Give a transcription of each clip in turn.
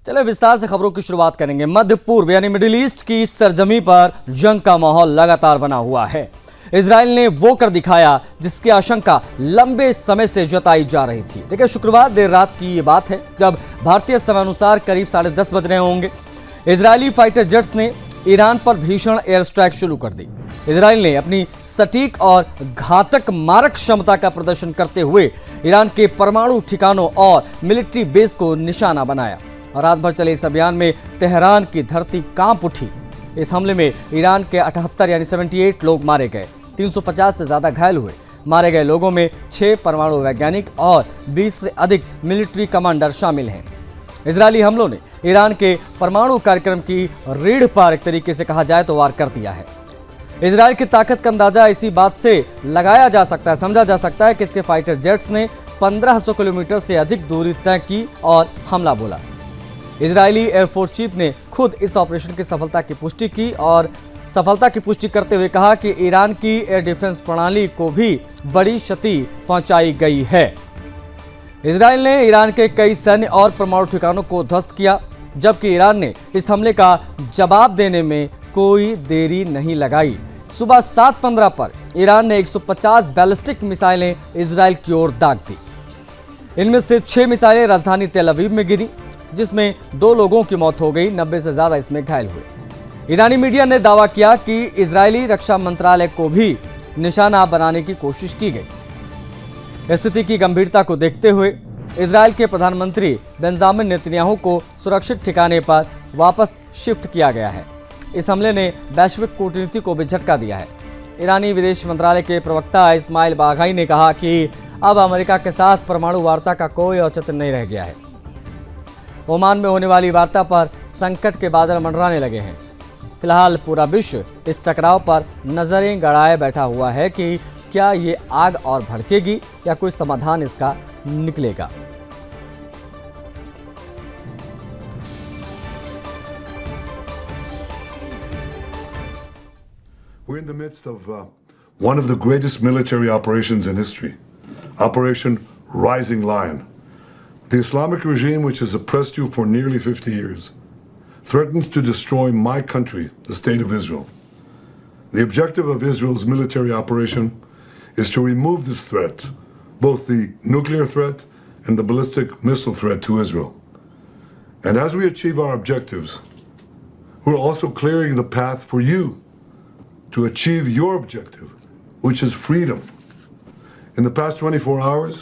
चले विस्तार से खबरों की शुरुआत करेंगे। मध्य पूर्व यानी मिडिल ईस्ट की सरजमी पर जंग का माहौल लगातार बना हुआ है। इजराइल ने वो कर दिखाया जिसकी आशंका लंबे समय से जताई जा रही थी। देखिए, शुक्रवार देर रात की ये बात है जब भारतीय समय अनुसार करीब 10:30 बज रहे होंगे। इजरायली फाइटर जेट्स ने ईरान पर भीषण एयर स्ट्राइक शुरू कर दी। इजराइल ने अपनी सटीक और घातक मारक क्षमता का प्रदर्शन करते हुए ईरान के परमाणु ठिकानों और मिलिट्री बेस को निशाना बनाया और रात भर चले इस अभियान में तेहरान की धरती कांप उठी। इस हमले में ईरान के 78 यानी 78 लोग मारे गए, 350 से ज्यादा घायल हुए। मारे गए लोगों में 6 परमाणु वैज्ञानिक और 20 से अधिक मिलिट्री कमांडर शामिल हैं। इजरायली हमलों ने ईरान के परमाणु कार्यक्रम की रीढ़ पर एक तरीके से कहा जाए तो वार कर दिया है। इजराइल की ताकत का अंदाजा इसी बात से लगाया जा सकता है, समझा जा सकता है कि इसके फाइटर जेट्स ने 1500 किलोमीटर से अधिक दूरी तय की और हमला बोला। इजरायली एयरफोर्स चीफ ने खुद इस ऑपरेशन की सफलता की पुष्टि की और सफलता की पुष्टि करते हुए कहा कि ईरान की एयर डिफेंस प्रणाली को भी बड़ी क्षति पहुंचाई गई है। इजराइल ने ईरान के कई सैन्य और परमाणु ठिकानों को ध्वस्त किया, जबकि ईरान ने इस हमले का जवाब देने में कोई देरी नहीं लगाई। सुबह 7:15 पर ईरान ने 150 बैलिस्टिक मिसाइलें इजराइल की ओर दाग दी। इनमें से 6 मिसाइलें राजधानी तेल अवीव में गिरी, जिसमें 2 लोगों की मौत हो गई, 90 से ज्यादा इसमें घायल हुए। ईरानी मीडिया ने दावा किया कि इजरायली रक्षा मंत्रालय को भी निशाना बनाने की कोशिश की गई। स्थिति की गंभीरता को देखते हुए इजरायल के प्रधानमंत्री बेंजामिन नेतन्याहू को सुरक्षित ठिकाने पर वापस शिफ्ट किया गया है। इस हमले ने वैश्विक कूटनीति को भी झटका दिया है। ईरानी विदेश मंत्रालय के प्रवक्ता इस्माइल बाघाई ने कहा कि अब अमेरिका के साथ परमाणु वार्ता का कोई औचित्य नहीं रह गया है। ओमान में होने वाली वार्ता पर संकट के बादल मंडराने लगे हैं। फिलहाल पूरा विश्व इस टकराव पर नजरें गड़ाए बैठा हुआ है कि क्या ये आग और भड़केगी या कोई समाधान इसका निकलेगा। We're in the midst of one of the greatest military operations in history, Operation Rising Lion. The Islamic regime, which has oppressed you for nearly 50 years, threatens to destroy my country, the State of Israel. The objective of Israel's military operation is to remove this threat, both the nuclear threat and the ballistic missile threat to Israel. And as we achieve our objectives, we're also clearing the path for you to achieve your objective, which is freedom. In the past 24 hours,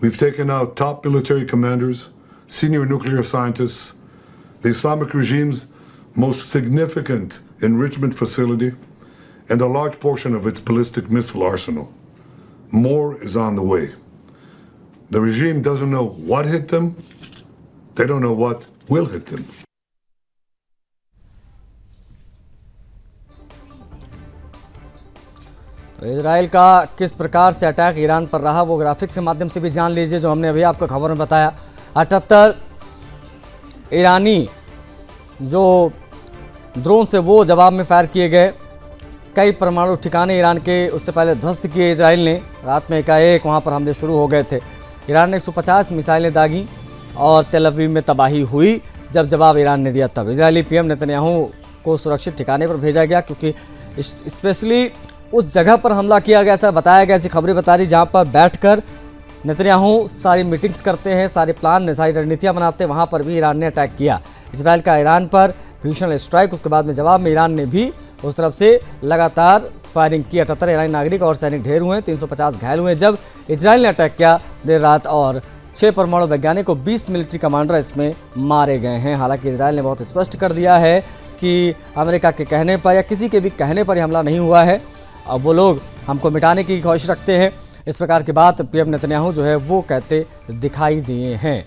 we've taken out top military commanders, senior nuclear scientists, the Islamic regime's most significant enrichment facility, and a large portion of its ballistic missile arsenal. More is on the way. The regime doesn't know what hit them. They don't know what will hit them. Israel का किस प्रकार से attack Iran पर रहा वो graphics के माध्यम से भी जान लीजिए, जो हमने अभी आपको खबर में बताया। 78 ईरानी जो ड्रोन से वो जवाब में फायर किए गए। कई परमाणु ठिकाने ईरान के उससे पहले ध्वस्त किए इजराइल ने। रात में एकाएक वहाँ पर हमले शुरू हो गए थे। ईरान ने 150 मिसाइलें दागी और तेल अवीव में तबाही हुई जब जवाब ईरान ने दिया। तब इजरायली पीएम नेतन्याहू को सुरक्षित ठिकाने पर भेजा गया, क्योंकि स्पेशली उस जगह पर हमला किया गया, ऐसा बताया गया, ऐसी खबरें बता रही, जहाँ पर बैठकर नेतन्याहू सारी मीटिंग्स करते हैं, सारे प्लान, सारी रणनीतियाँ बनाते हैं। वहाँ पर भी ईरान ने अटैक किया। इजराइल का ईरान पर भीषण स्ट्राइक, उसके बाद में जवाब में ईरान ने भी उस तरफ से लगातार फायरिंग की। 78 ईरानी नागरिक और सैनिक ढेर हुए, 350 घायल हुए जब इजराइल ने अटैक किया देर रात, और 6 परमाणु वैज्ञानिक को 20 मिलिट्री कमांडर इसमें मारे गए हैं। हालांकि इजराइल ने बहुत स्पष्ट कर दिया है कि अमेरिका के कहने पर या किसी के भी कहने पर हमला नहीं हुआ है। अब वो लोग हमको मिटाने की ख्वाहिश रखते हैं, इस प्रकार की बात पीएम नेतन्याहू जो है वो कहते दिखाई दिए हैं।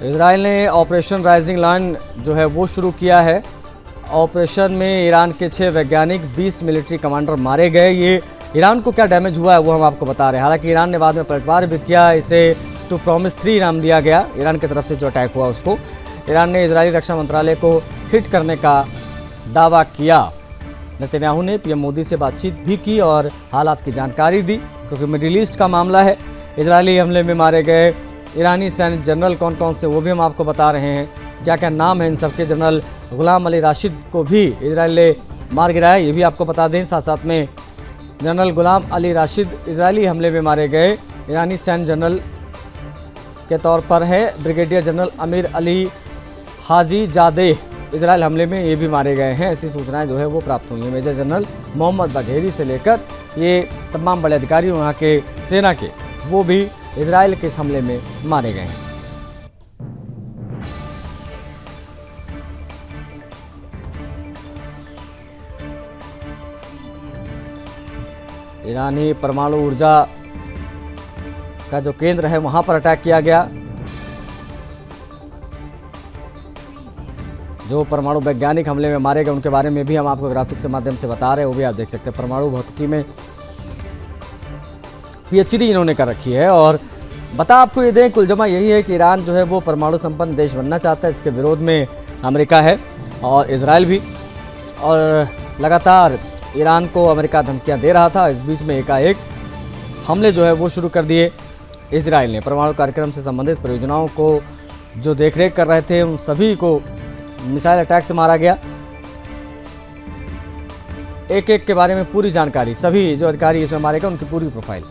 इजराइल ने ऑपरेशन राइजिंग लायन जो है वो शुरू किया है। ऑपरेशन में ईरान के 6 वैज्ञानिक, 20 मिलिट्री कमांडर मारे गए। ये ईरान को क्या डैमेज हुआ है वो हम आपको बता रहे हैं। हालांकि ईरान ने बाद में पलटवार भी किया, इसे टू प्रॉमिस 3 नाम दिया गया ईरान की तरफ से जो अटैक हुआ उसको। ईरान ने इजरायली रक्षा मंत्रालय को हिट करने का दावा किया। नेतन्याहू ने पीएम मोदी से बातचीत भी की और हालात की जानकारी दी, क्योंकि मिडिल ईस्ट का मामला है। इजरायली हमले में मारे गए ईरानी सैन्य जनरल कौन कौन से, वो भी हम आपको बता रहे हैं। क्या क्या नाम है इन सबके। जनरल गुलाम अली राशिद को भी इजराइल ने मार गिराया, ये भी आपको बता दें। साथ साथ में जनरल गुलाम अली राशिद इजरायली हमले में मारे गए ईरानी सैन्य जनरल के तौर पर है। ब्रिगेडियर जनरल अमीर अली हाजी जादेह इजराइल हमले में ये भी मारे गए हैं, ऐसी सूचनाएं जो है वो प्राप्त हुई हैं। मेजर जनरल मोहम्मद बघेरी से लेकर ये तमाम बड़े अधिकारी वहाँ के सेना के, वो भी इजराइल के इस हमले में मारे गए हैं। ईरानी परमाणु ऊर्जा का जो केंद्र है वहां पर अटैक किया गया। जो परमाणु वैज्ञानिक हमले में मारे गए उनके बारे में भी हम आपको ग्राफिक्स के माध्यम से बता रहे हैं, वो भी आप देख सकते हैं। परमाणु भौतिकी में पीएचडी इन्होंने कर रखी है। और बता आपको ये दें, कुल जमा यही है कि ईरान जो है वो परमाणु संपन्न देश बनना चाहता है। इसके विरोध में अमेरिका है और इजराइल भी, और लगातार ईरान को अमेरिका धमकियां दे रहा था। इस बीच में एकाएक हमले जो है वो शुरू कर दिए इजराइल ने। परमाणु कार्यक्रम से संबंधित परियोजनाओं को जो देखरेख कर रहे थे उन सभी को मिसाइल अटैक से मारा गया। एक एक के बारे में पूरी जानकारी, सभी जो अधिकारी इसमें मारे गए उनकी पूरी प्रोफाइल।